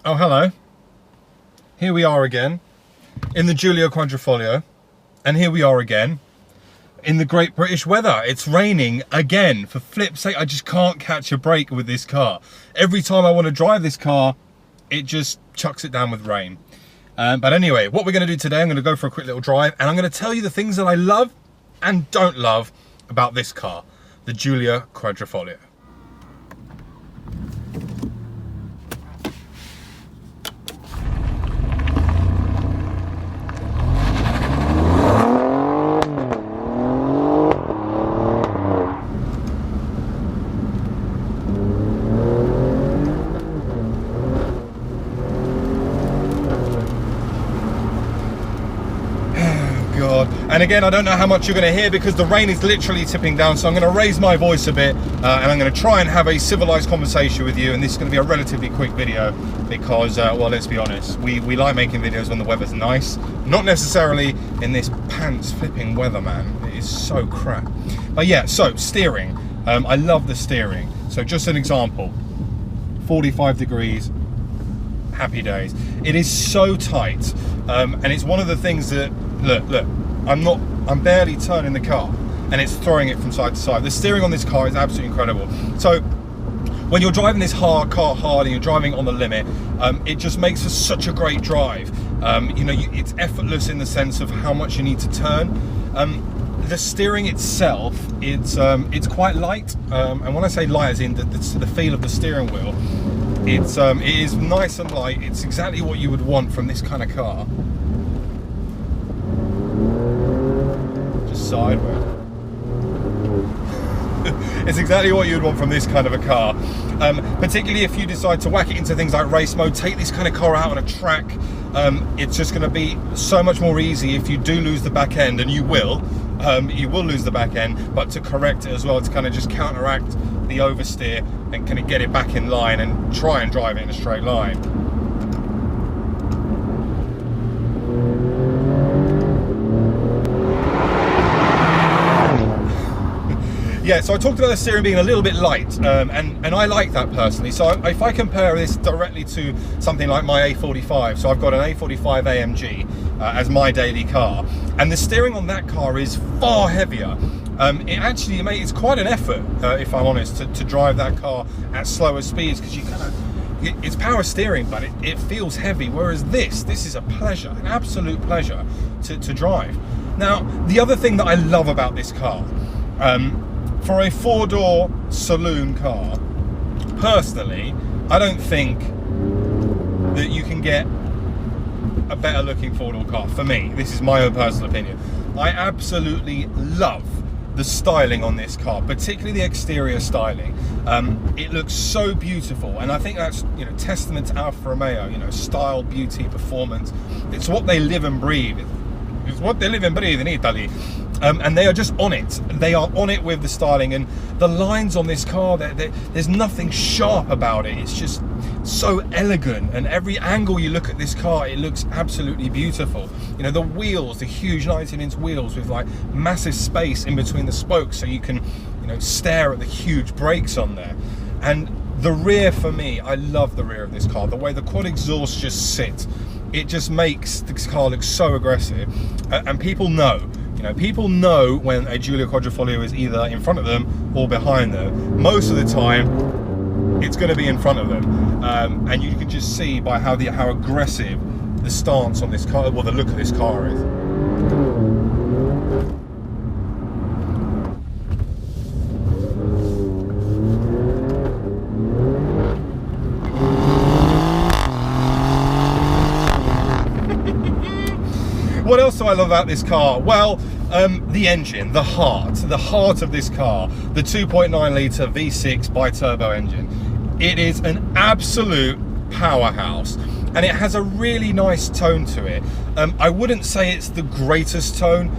Oh, hello. Here we are again in the Giulia Quadrifoglio, and here we are again in the great British weather. It's raining again. For flip's sake, I just can't catch a break with this car. Every time I want to drive this car, it just chucks it down with rain. But anyway, what we're going to do today, I'm going to go for a quick little drive, and I'm going to tell you the things that I love and don't love about this car, the Giulia Quadrifoglio. And again, I don't know how much you're going to hear because the rain is literally tipping down, so I'm going to raise my voice a bit and I'm going to try and have a civilized conversation with you. And this is going to be a relatively quick video because, well, let's be honest, we like making videos when the weather's nice, not necessarily in this pants flipping weather, man. It is so crap. But yeah, so steering, I love the steering. So just an example, 45 degrees, happy days. It is so tight, and it's one of the things that, look, I'm barely turning the car and it's throwing it from side to side. The steering on this car is absolutely incredible. So when you're driving this car hard and you're driving on the limit, it just makes for such a great drive. You know, it's effortless in the sense of how much you need to turn. The steering itself, it's quite light, and when I say light, as in the feel of the steering wheel, it is nice and light. It's exactly what you would want from this kind of car. Just sideways. It's exactly what you'd want from this kind of a car, particularly if you decide to whack it into things like race mode. Take this kind of car out on a track. It's just going to be so much more easy if you do lose the back end, and you will lose the back end, but to correct it as well, to kind of just counteract the oversteer and kind of get it back in line and try and drive it in a straight line. Yeah, so I talked about the steering being a little bit light, and I like that personally. So if I compare this directly to something like my A45, so I've got an A45 AMG as my daily car, and the steering on that car is far heavier. It actually, mate, it's quite an effort, if I'm honest, to drive that car at slower speeds, because you kind of, it's power steering, but it feels heavy, whereas this is a pleasure, an absolute pleasure to drive. Now, the other thing that I love about this car, for a four-door saloon car, personally, I don't think that you can get a better looking four-door car. For me, this is my own personal opinion. I absolutely love the styling on this car, particularly the exterior styling. It looks so beautiful, and I think that's, you know, testament to Alfa Romeo. You know, style, beauty, performance. It's what they live and breathe. It's what they live and breathe in Italy. And they are just on it. They are on it with the styling, and the lines on this car, there's nothing sharp about it. It's just so elegant, and every angle you look at this car, it looks absolutely beautiful. You know, the wheels, the huge 19-inch wheels with like massive space in between the spokes, so you can, you know, stare at the huge brakes on there. And the rear, for me, I love the rear of this car. The way the quad exhaust just sits, it just makes this car look so aggressive, and people know. You know, people know when a Giulia Quadrifoglio is either in front of them or behind them. Most of the time, it's going to be in front of them, and you can just see by how aggressive the stance on this car, well, the look of this car is. What else do I love about this car? Well, the engine, the heart of this car, the 2.9 litre V6 bi-turbo engine. It is an absolute powerhouse, and it has a really nice tone to it. I wouldn't say it's the greatest tone.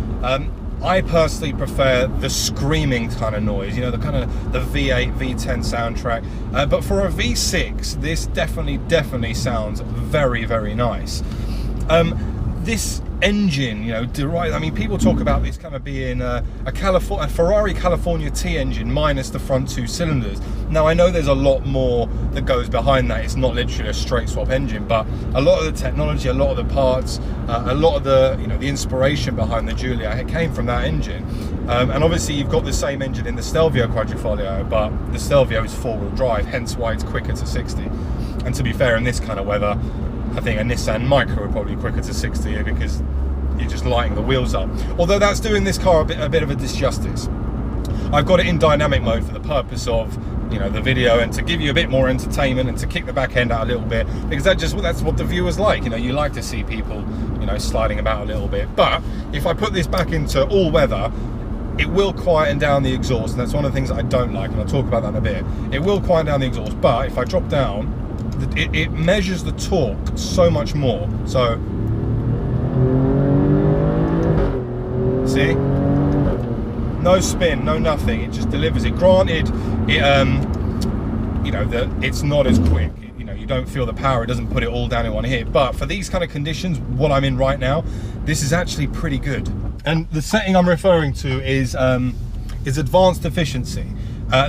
I personally prefer the screaming kind of noise, you know, the kind of the V8, V10 soundtrack. But for a V6, this definitely sounds very, very nice. This engine, you know, derived. I mean, people talk about this kind of being a Ferrari California T engine minus the front 2 cylinders. Now, I know there's a lot more that goes behind that. It's not literally a straight swap engine, but a lot of the technology, a lot of the parts, a lot of the, you know, the inspiration behind the Giulia, it came from that engine. And obviously, you've got the same engine in the Stelvio Quadrifoglio, but the Stelvio is 4-wheel drive, hence why it's quicker to 60. And to be fair, in this kind of weather, I think a Nissan Micra would probably be quicker to 60 because you're just lighting the wheels up. Although that's doing this car a bit of a disjustice. I've got it in dynamic mode for the purpose of, you know, the video and to give you a bit more entertainment and to kick the back end out a little bit, because that's what the viewers like. You know, you like to see people, you know, sliding about a little bit. But if I put this back into all weather, it will quieten down the exhaust, and that's one of the things that I don't like, and I'll talk about that in a bit. It will quieten down the exhaust, but if I drop down, it measures the torque so much more. So see, no spin, no nothing, it just delivers it. Granted, it you know, that it's not as quick, you know, you don't feel the power, it doesn't put it all down in one hit, but for these kind of conditions, what I'm in right now, this is actually pretty good. And the setting I'm referring to is advanced efficiency.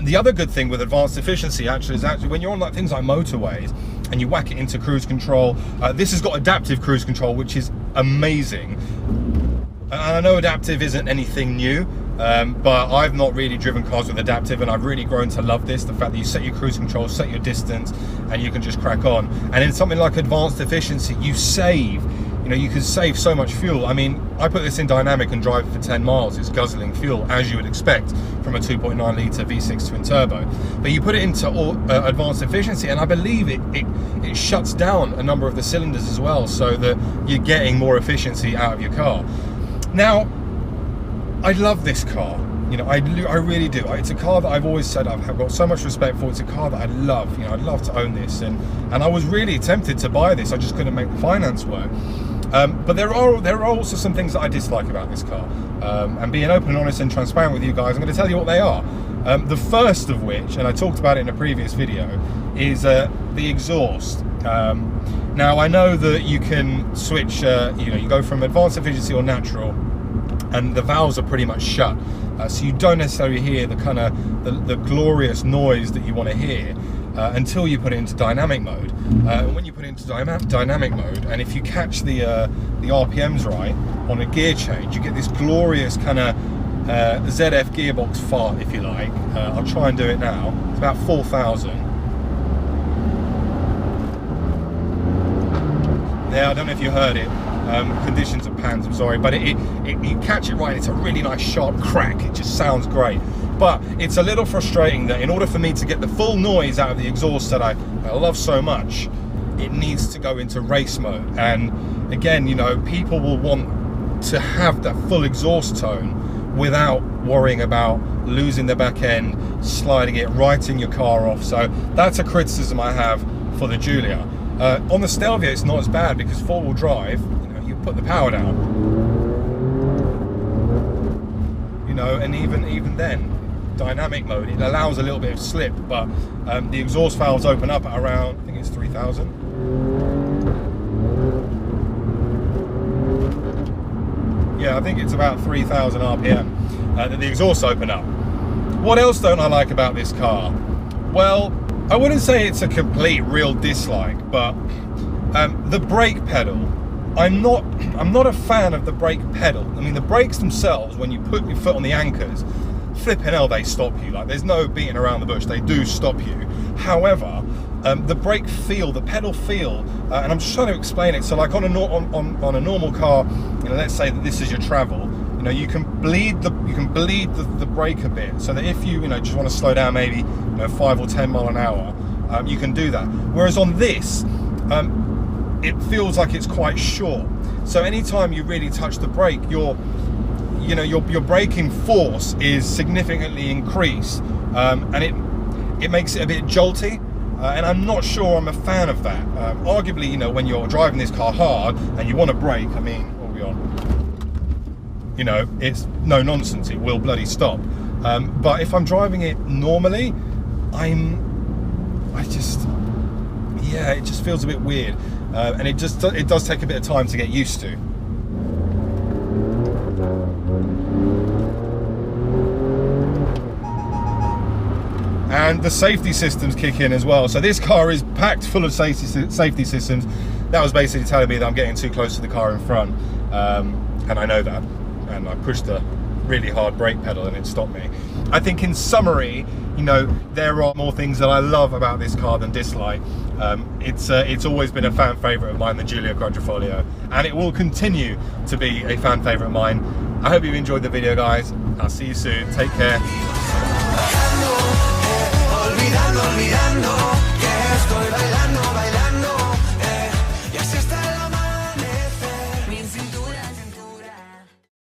The other good thing with advanced efficiency actually is when you're on like things like motorways and you whack it into cruise control, this has got adaptive cruise control, which is amazing. And I know adaptive isn't anything new, but I've not really driven cars with adaptive, and I've really grown to love this, the fact that you set your cruise control, set your distance, and you can just crack on. And in something like advanced efficiency, you save, you know, you can save so much fuel. I mean, I put this in dynamic and drive it for 10 miles. It's guzzling fuel, as you would expect from a 2.9 litre V6 twin turbo. But you put it into advanced efficiency, and I believe it shuts down a number of the cylinders as well, so that you're getting more efficiency out of your car. Now, I love this car. You know, I really do. It's a car that I've always said I've got so much respect for. It's a car that I love. You know, I'd love to own this, and I was really tempted to buy this. I just couldn't make the finance work. But there are also some things that I dislike about this car. And being open and honest and transparent with you guys, I'm going to tell you what they are. The first of which, and I talked about it in a previous video, is the exhaust. Now, I know that you can switch, you know, you go from advanced efficiency or natural, and the valves are pretty much shut. So you don't necessarily hear the kind of the glorious noise that you want to hear until you put it into dynamic mode. When you put it into dynamic mode, and if you catch the RPMs right on a gear change, you get this glorious kind of ZF gearbox fart, if you like. I'll try and do it now. It's about 4,000. Yeah, I don't know if you heard it. Conditions of pans, I'm sorry, but you catch it right. It's a really nice sharp crack. It just sounds great. But it's a little frustrating that in order for me to get the full noise out of the exhaust that I love so much, it needs to go into race mode. And again, you know, people will want to have that full exhaust tone without worrying about losing the back end, sliding it, writing your car off. So that's a criticism I have for the Giulia. On the Stelvio, it's not as bad because 4-wheel drive, you know, you put the power down, you know, and even then, dynamic mode, it allows a little bit of slip, but the exhaust valves open up at around, I think it's 3,000. Yeah, I think it's about 3,000 RPM that the exhausts open up. What else don't I like about this car? Well, I wouldn't say it's a complete real dislike, but the brake pedal, I'm not a fan of the brake pedal. I mean, the brakes themselves, when you put your foot on the anchors, flipping hell, they stop you. Like, there's no beating around the bush, they do stop you. However, the brake feel, the pedal feel, and I'm just trying to explain it. So like on a normal car, you know, let's say that this is your travel, you know, you can bleed the brake a bit, so that if you know, just want to slow down maybe, you know, 5 or 10 mile an hour, you can do that. Whereas on this, it feels like it's quite short. So anytime you really touch the brake, your braking force is significantly increased, and it makes it a bit jolty. And I'm not sure I'm a fan of that. Arguably, you know, when you're driving this car hard and you want to brake, I mean, what are we on? You know, it's no nonsense, it will bloody stop. But if I'm driving it normally, it just feels a bit weird. And it does take a bit of time to get used to. and the safety systems kick in as well. So this car is packed full of safety systems. That was basically telling me that I'm getting too close to the car in front, and I know that, and I pushed the really hard brake pedal and it stopped me. I think in summary, you know, there are more things that I love about this car than dislike. It's always been a fan favourite of mine, the Giulia Quadrifoglio, and it will continue to be a fan favourite of mine. I hope you enjoyed the video, guys. I'll see you soon. Take care.